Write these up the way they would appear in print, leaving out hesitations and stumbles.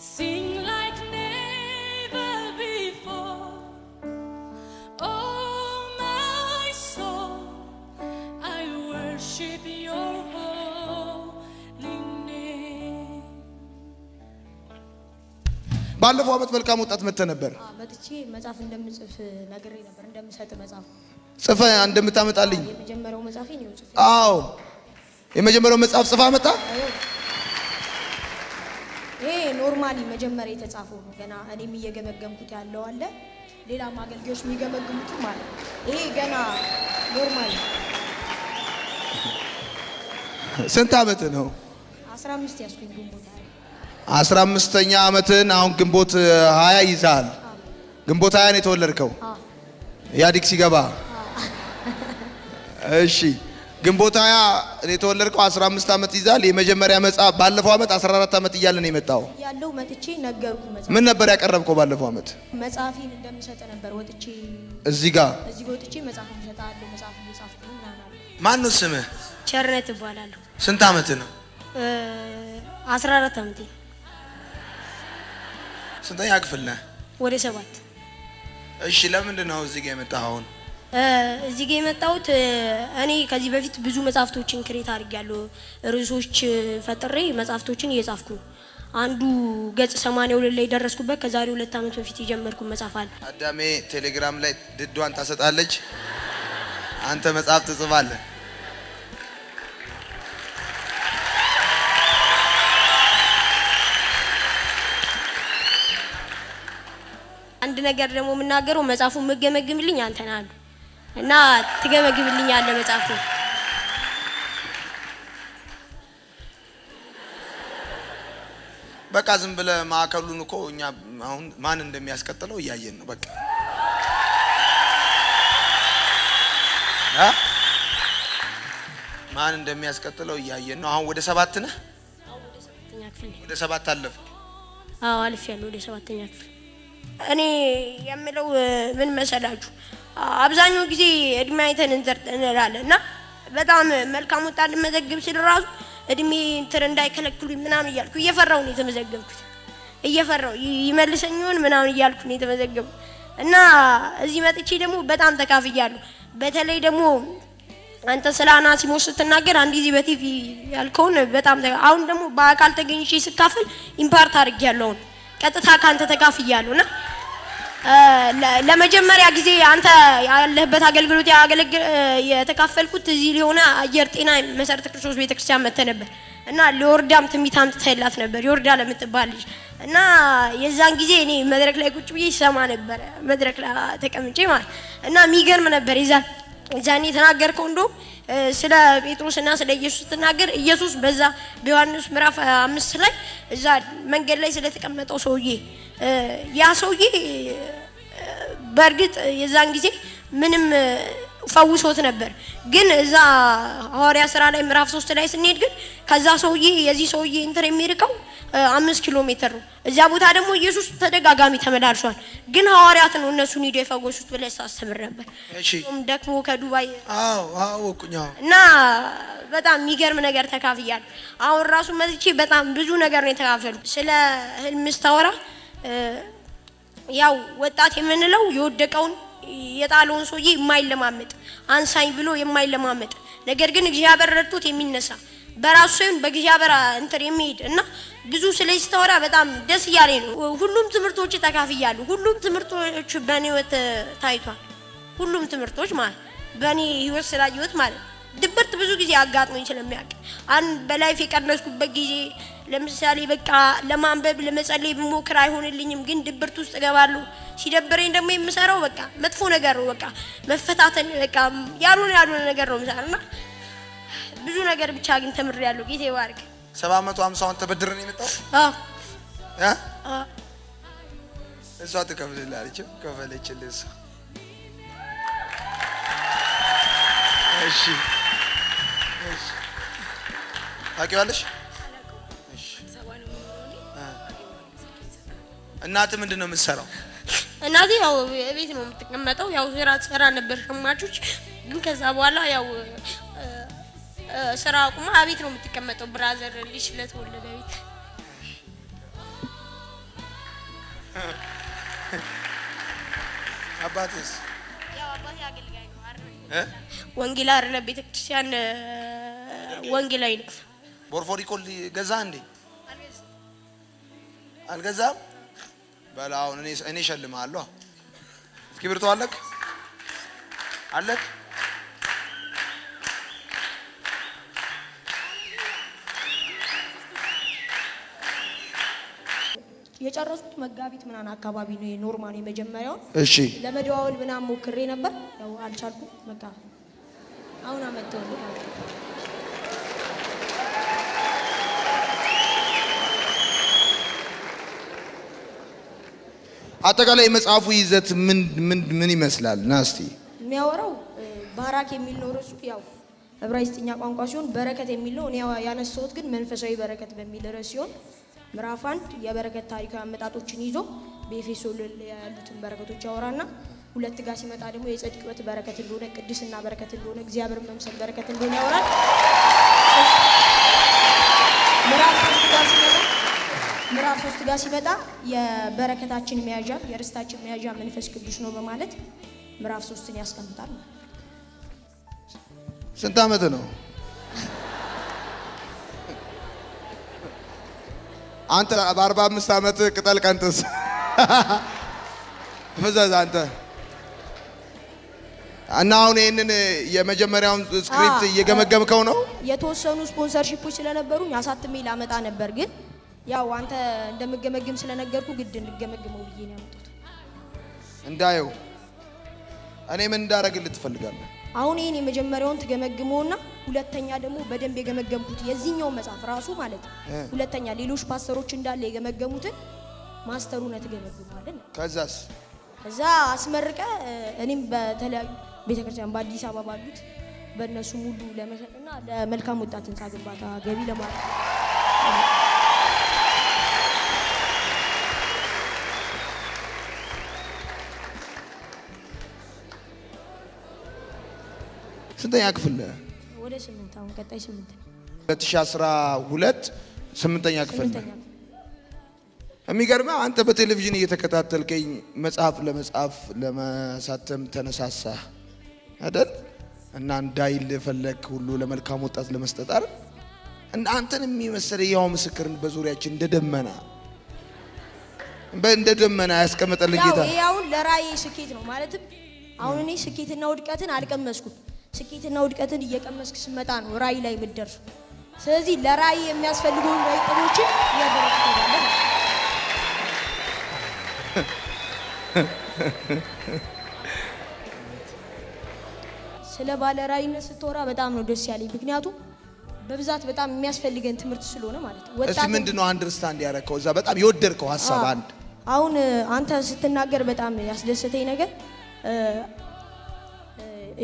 Sing like never before. Oh my soul, I worship your holy name. ባለፈው አመት መልካም ወጣት መጥተህ ነበር። መጥቼ መጽሐፍ እንደምጽፍ ነግሬ ነበር እንደምሰጥ መጽሐፍ ጽፈ እንደምታመጣልኝ የመጀመሪያው መጽሐፌ ነው ጽፌ አዎ የመጀመሪያው መጽሐፍ ጽፋ መጣ። ይሄ ኖርማሊ መጀመሪያ የተጻፈው ነው። ገና እኔም እየገመገምኩት ያለው አለ ሌላ ማገልገዮች የሚገመግሙት ማለት ይሄ ገና ኖርማሊ። ስንት አመት ነው? 15 ያስኩኝ ግንቦት 15ኛ አመትን አሁን ግንቦት 20 ይዛል። ግንቦት 20 ነው የተወለድከው? ያዲክ ሲገባ እሺ ግንቦት 20 ነው የተወለድከው። 15 አመት ይዛል። የመጀመሪያ መጽሐፍ ባለፈው አመት 14 አመት እያለ ነው የመጣው። ያለው መጥቼ ነገርኩ። መጽሐፍ ምን ነበር ያቀረብከው ባለፈው አመት? መጽሐፌን እንደምሰጥ ነበር ወጥቼ እዚህ ጋር ወጥቼ መጽሐፍ እንሰጣለሁ መጽሐፍ እየጻፍኩ ምናምን አለ። ማን ነው ስምህ? ቸርነት ይባላል። ስንት አመት ነው? 14 አመቴ። ስንተኛ ክፍል ነህ? ወደ 7። እሺ ለምንድን ነው እዚህ ጋር የመጣኸው? እዚህ ጋር የመጣሁት እኔ ከዚህ በፊት ብዙ መጽሐፍቶችን ክሬት አድርጌያለሁ። ርዕሶች ፈጥሬ መጽሐፍቶችን እየጻፍኩ ነው። አንዱ ገጽ 82 ላይ ደረስኩበት። ከዛሬ 2 አመት በፊት የጀመርኩት መጽሐፍ አለ። አዳሜ ቴሌግራም ላይ ድዷን ታሰጣለች፣ አንተ መጽሐፍ ትጽፋለህ። አንድ ነገር ደግሞ የምናገረው መጽሐፉን መገመግምልኝ አንተ ነህ አሉ እና ትገመግምልኛለህ መጽሐፉን። በቃ ዝም ብለህ ማዕከሉን እኮ እኛ አሁን ማን እንደሚያስቀጥለው እያየን ነው። በቃ ማን እንደሚያስቀጥለው እያየን ነው። አሁን ወደ 7 ነህ? ወደ 7ኛ ክፍል። ወደ 7 አለፍክ? አዎ አልፌያለሁ ወደ 7ኛ ክፍል። እኔ የምለው ምን መሰላችሁ፣ አብዛኛው ጊዜ እድሜ አይተን እንላለን እና በጣም መልካም ወጣት ልመዘግብ ስል ራሱ እድሜ እንትን እንዳይከለክሉኝ ምናምን እያልኩ እየፈራሁ ነው የተመዘገብኩት። እየፈራሁ ይመልሰኝ ይሆን ምናምን እያልኩ ነው የተመዘገብኩት እና እዚህ መጥቼ ደግሞ በጣም ተካፍያለሁ። በተለይ ደግሞ አንተ ስለ አናሲሞስ ስትናገር አንድ ጊዜ በቲቪ ያልከውን በጣም አሁን ደግሞ በአካል ተገኝቼ ስካፈል ኢምፓርት አድርጌያለሁ። ቀጥታ ካንተ ተካፍያለሁና ለመጀመሪያ ጊዜ አንተ ያለህበት አገልግሎት የተካፈልኩት እዚህ ሊሆነ አየር ጤና መሰረተ ክርስቶስ ቤተክርስቲያን መጥተህ ነበር እና ለዮርዳም ትንቢት አምጥተህላት ነበር፣ ዮርዳ ለምትባል ልጅ እና የዛን ጊዜ እኔ መድረክ ላይ ቁጭ ብዬ ሰማ ነበር፣ መድረክ ላይ ተቀምጬ ማለት እና የሚገርም ነበር። የዛኔ ተናገርከው እንደውም ስለ ጴጥሮስና ስለ ኢየሱስ ተናገር። ኢየሱስ በዛ በዮሐንስ ምዕራፍ 5 ላይ እዛ መንገድ ላይ ስለተቀመጠው ሰውዬ ያ ሰውዬ በእርግጥ የዛን ጊዜ ምንም ፈውሶት ነበር፣ ግን እዛ ሐዋርያ ሥራ ላይ ምዕራፍ 3 ላይ ስንሄድ ግን ከዛ ሰውዬ የዚህ ሰውዬ እንትን የሚርቀው 5 ኪሎ ሜትር ነው። እዛ ቦታ ደግሞ ኢየሱስ ተደጋጋሚ ተመላልሷል፣ ግን ሐዋርያት ነው እነሱን ሄዶ የፈወሱት ብለህ ሳስተምር ነበር። እሺ ደግሞ ከዱባይ ወቁኛው እና በጣም የሚገርም ነገር ተካፍያለሁ። አሁን ራሱ መጥቼ በጣም ብዙ ነገር ነው የተካፈልኩት። ስለ ህልም ስታወራ ያው ወጣት የምንለው የወደቀውን የጣለውን ሰውዬ የማይለማመጥ አንሳኝ ብሎ የማይለማመጥ ነገር ግን እግዚአብሔር ረድቶት የሚነሳ በራሱ ሳይሆን በእግዚአብሔር እንትን የሚሄድ እና ብዙ ስለዚህ ስታወራ በጣም ደስ እያለኝ ነው። ሁሉም ትምህርቶች ተካፍያለሁ። ሁሉም ትምህርቶች በእኔ ህይወት ታይቷል። ሁሉም ትምህርቶች ማለት በእኔ ህይወት ስላየሁት ማለት ድብርት ብዙ ጊዜ አጋጥሞኝ ስለሚያውቅ አንድ በላይፍ የቀነስኩበት ጊዜ ለምሳሌ በቃ ለማንበብ ለመጸለይ ብሞክር አይሆንልኝም፣ ግን ድብርት ውስጥ እገባለሁ። ሲደብረኝ ደግሞ የምሰራው በቃ መጥፎ ነገር ነው። በቃ መፈታተን በቃ ያልሆነ ነገር ነው የምሰራውና ብዙ ነገር ብቻ ግን ተምሬያለሁ። ጌታ ይባርክ። 750 ተበድረን የመጣው እሷ ትከፍልልሃለች። ከፈለችልህ እሷ እሺ ታውቂዋለሽ? እናትህ ምንድን ነው የምትሰራው? እናቴ ያው ቤት ነው የምትቀመጠው። ያው ስራ ትሰራ ነበር ሸማቾች፣ ግን ከዛ በኋላ ያው ስራ አቁማ ቤት ነው የምትቀመጠው። ብራዘር ልጅ ስለተወለደ ቤት አባትስ ያው አባቴ አገልጋይ ነው አይደል? ወንጌል አይደለም ቤተክርስቲያን ወንጌላዊ ነው። ቦርፎሪኮል ገዛ እንዴ? አልገዛም። በላውን እኔ ሸልማለሁ። እስክሪብቶ አለክ አለክ? የጨረሱት መጋቢት ምናምን አካባቢ ነው የኖርማል የመጀመሪያው። እሺ ለመደዋወል ምናምን ሞክሬ ነበር ያው አልቻልኩም። በቃ አሁን አመጣው። አጠቃላይ የመጽሐፉ ይዘት ምን ይመስላል? ናስቲ የሚያወራው ባራክ የሚል ነው ርዕሱ። ያው ዕብራይስጥኛ ቋንቋ ሲሆን በረከት የሚል ነው። እኔ ያነሳሁት ግን መንፈሳዊ በረከት በሚል ርዕስ ሲሆን ምዕራፍ 1 የበረከት ታሪካዊ አመጣጦችን ይዞ በኤፌሶን ያሉትን በረከቶች ያወራና 2 ጋር ሲመጣ ደግሞ የጽድቅ ሕይወት በረከት እንደሆነ፣ ቅድስና በረከት እንደሆነ፣ እግዚአብሔር መምሰል በረከት እንደሆነ ያወራል። ምዕራፍ 3 ጋር ሲመጣ የበረከታችን መያዣ የርስታችን መያዣ መንፈስ ቅዱስ ነው በማለት ምዕራፍ 3ን ያስቀምጣል። ስንት ዓመት ነው አንተ? በ45 ዓመት ቅጠል ቀንጥስ ፈዛዛ አንተ። እና አሁን ይሄንን የመጀመሪያውን ስክሪፕት እየገመገምከው ነው? የተወሰኑ ስፖንሰርሺፖች ስለነበሩኝ አሳትሜ ላመጣ ነበር፣ ግን ያው አንተ እንደምገመግም ስለነገርኩ ግድ እንድገመግመው ብዬ ነው ያመጣሁት። እንዳየው እኔ ምን እንዳደርግልህ ትፈልጋለህ? አሁን ይሄን የመጀመሪያውን ትገመግመውና ሁለተኛ ደግሞ በደንብ የገመገምኩት የዚህኛው መጽሐፍ ራሱ ማለት ሁለተኛ ሌሎች ፓስተሮች እንዳለ የገመገሙትን ማስተሩን ትገመግማለን። ከዛ አስመርቀ እኔም በተለያዩ ቤተክርስቲያን በአዲስ አበባ ባሉት በእነሱ ሙሉ ለመሸጥና ለመልካም ወጣት ህንፃ ግንባታ ገቢ ለማድረግ ስንተኛ ክፍል ነህ? ወደ 8 አሁን ቀጣይ 8 2012 8ኛ ክፍል ነህ። የሚገርመው አንተ በቴሌቪዥን እየተከታተልከኝ መጽሐፍ ለመጻፍ ለማሳተም ተነሳሳ አይደል? እና እንዳይል ፈለክ ሁሉ ለመልካም ወጣት ለመስጠት አይደል? እና አንተን የሚመስል ያው ምስክርን በዙሪያችን እንደ ደመና ያስቀመጠልህ ጌታ ያው ለራእይ ስኬት ነው ማለትም አሁን እኔ ስኬትና ውድቀትን አልቀመስኩም። ስኬትና ውድቀትን እየቀመስክ ስመጣ ነው ራእይ ላይ የምትደርሱ። ስለዚህ ለራእይ የሚያስፈልጉ ነጥቦችን ያደረግኩታል። ስለ ባለ ራእይነት ስትወራ በጣም ነው ደስ ያለኝ፣ ምክንያቱም በብዛት በጣም የሚያስፈልገን ትምህርት ስለሆነ ማለት ነው። እሺ ምንድነው አንደርስታንድ ያደረከው እዛ በጣም የወደድከው ሐሳብ? አንድ አሁን አንተ ስትናገር በጣም ያስደሰተኝ ነገር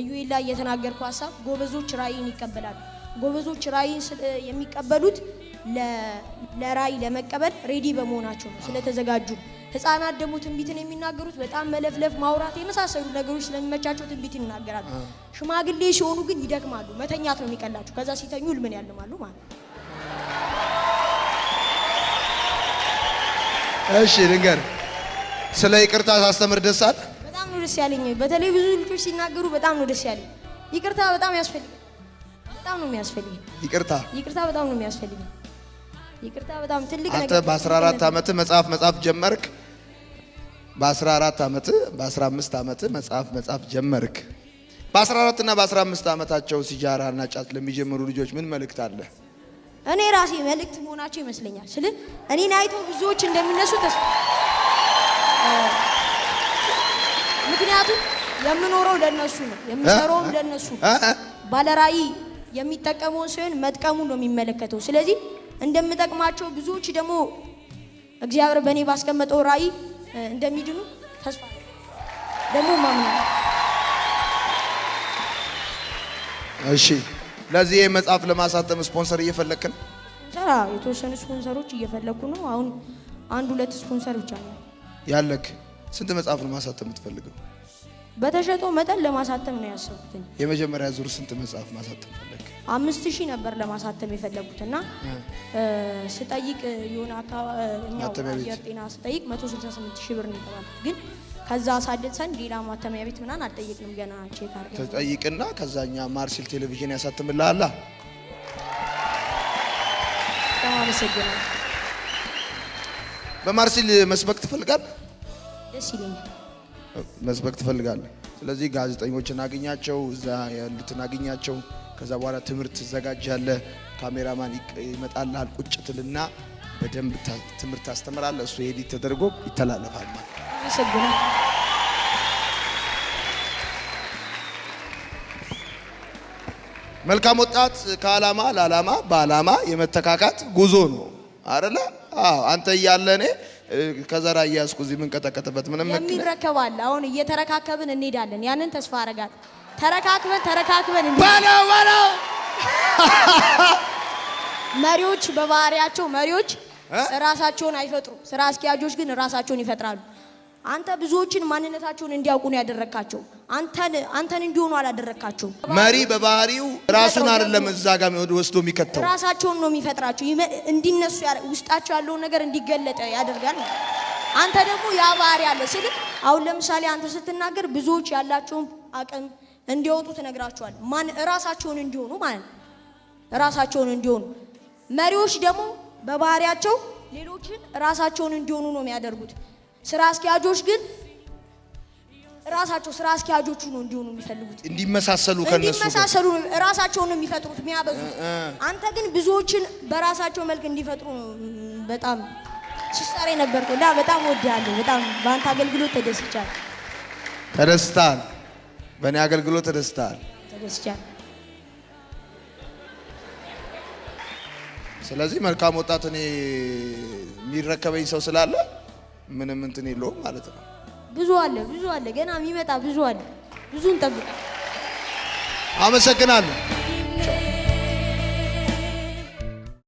ኢዩኤል ላይ የተናገርከው ሐሳብ ጎበዞች ራእይን ይቀበላሉ። ጎበዞች ራእይን የሚቀበሉት ለራእይ ለመቀበል ሬዲ በመሆናቸው ነው፣ ስለተዘጋጁ። ህፃናት ደግሞ ትንቢትን የሚናገሩት በጣም መለፍለፍ፣ ማውራት የመሳሰሉ ነገሮች ስለሚመቻቸው ትንቢት ይናገራሉ። ሽማግሌ ሲሆኑ ግን ይደክማሉ፣ መተኛት ነው የሚቀላቸው። ከዛ ሲተኙ ህልምን ያልማሉ ማለት ነው። እሺ ልንገር፣ ስለ ይቅርታ ሳስተምር ደስ አለ? በጣም ነው ደስ ያለኝ። በተለይ ብዙ ልጆች ሲናገሩ በጣም ነው ደስ ያለኝ። ይቅርታ በጣም ያስፈልጋል። በጣም ነው የሚያስፈልገው። ይቅርታ በጣም ነው የሚያስፈልገው። ይቅርታ በጣም ትልቅ ነገር። አንተ በ14 ዓመት መጽሐፍ ጀመርክ። በ14 ዓመት በ15 ዓመት መጽሐፍ ጀመርክ። በ14 እና በ15 ዓመታቸው ሲጃራና ጫት ለሚጀምሩ ልጆች ምን መልእክት አለ? እኔ ራሴ መልእክት መሆናቸው ይመስለኛል። ስለ እኔን አይተው ብዙዎች እንደሚነሱ ተስፋ ምክንያቱም የምኖረው ለነሱ ነው፣ የምሰራውም ለነሱ። ባለራእይ የሚጠቀመውን ሲሆን መጥቀሙን ነው የሚመለከተው። ስለዚህ እንደምጠቅማቸው ብዙዎች ደግሞ እግዚአብሔር በእኔ ባስቀመጠው ራእይ እንደሚድኑ ተስፋ ደግሞ ማምነው። እሺ ለዚህ መጽሐፍ ለማሳተም ስፖንሰር እየፈለክ ነው? የተወሰኑ ስፖንሰሮች እየፈለኩ ነው። አሁን 1-2 ስፖንሰር ብቻ ነው ያለክ። ስንት መጽሐፍ ለማሳተም የምትፈልገው? በተሸጠው መጠን ለማሳተም ነው ያሰብኩት። የመጀመሪያ ዙር ስንት መጽሐፍ ማሳተም ፈለክ? 5000 ነበር ለማሳተም የፈለጉትና ስጠይቅ የሆነ አካባቢኛው አየር ጤና ስጠይቅ 168000 ብር ነው የተባለው ግን ከዛ ሳደሰን ሌላ ማተሚያ ቤት ምናን አልጠየቅንም ገና ቼክ አድርገን ተጠይቅና ከዛኛ ማርሲል ቴሌቪዥን ያሳተምልሃል ተማመሰግናለሁ በማርሲል መስበክ ትፈልጋለህ ደስ ይለኛል መስበክ ትፈልጋለህ ስለዚህ ጋዜጠኞችን አግኛቸው እዛ ያሉትን አግኛቸው ከዛ በኋላ ትምህርት ተዘጋጃለህ ካሜራማን ይመጣልሃል ቁጭትልና በደንብ ትምህርት አስተምራለህ እሱ ኤዲት ተደርጎ ይተላለፋል ማለት አመሰግናለሁ መልካም ወጣት ከዓላማ ለዓላማ በዓላማ የመተካካት ጉዞ ነው አይደለ አዎ አንተ ያለኔ ከዘራ ያስኩ እዚህ ምን ቀጠቀጠበት ምንም የሚረከባል አሁን እየተረካከብን እንሄዳለን ያንን ተስፋ አረጋለሁ ተረካክበን ባላው መሪዎች በባህሪያቸው መሪዎች ራሳቸውን አይፈጥሩ ስራ አስኪያጆች ግን ራሳቸውን ይፈጥራሉ አንተ ብዙዎችን ማንነታቸውን እንዲያውቁ ነው ያደረካቸው አንተን እንዲሆኑ አላደረካቸው መሪ በባህሪው ራሱን አይደለም እዛ ጋር ወስዶ የሚከተው ራሳቸውን ነው የሚፈጥራቸው እንዲነሱ ውስጣቸው ያለው ነገር እንዲገለጥ ያደርጋል አንተ ደግሞ ያ ባህሪ ያለ ሲል አሁን ለምሳሌ አንተ ስትናገር ብዙዎች ያላቸው አቅም እንዲወጡ ተነግራቸዋል ማን ራሳቸውን እንዲሆኑ ማለት ራሳቸውን እንዲሆኑ መሪዎች ደግሞ በባህሪያቸው ሌሎችን ራሳቸውን እንዲሆኑ ነው የሚያደርጉት ስራ አስኪያጆች ግን ራሳቸው ስራ አስኪያጆቹ ነው እንዲሆኑ የሚፈልጉት እንዲመሳሰሉ ራሳቸውን ነው የሚፈጥሩት የሚያበዙት አንተ ግን ብዙዎችን በራሳቸው መልክ እንዲፈጥሩ በጣም ሲሰራ ነበርኩ እና በጣም ወድያለሁ በጣም ባንተ አገልግሎት ተደስታል በእኔ አገልግሎት ተደስታል ስለዚህ መልካም ወጣት እኔ የሚረከበኝ ሰው ስላለ ምንም እንትን የለውም ማለት ነው ብዙ አለ ገና የሚመጣ ብዙ አለ ብዙ እንጠብቅ አመሰግናለሁ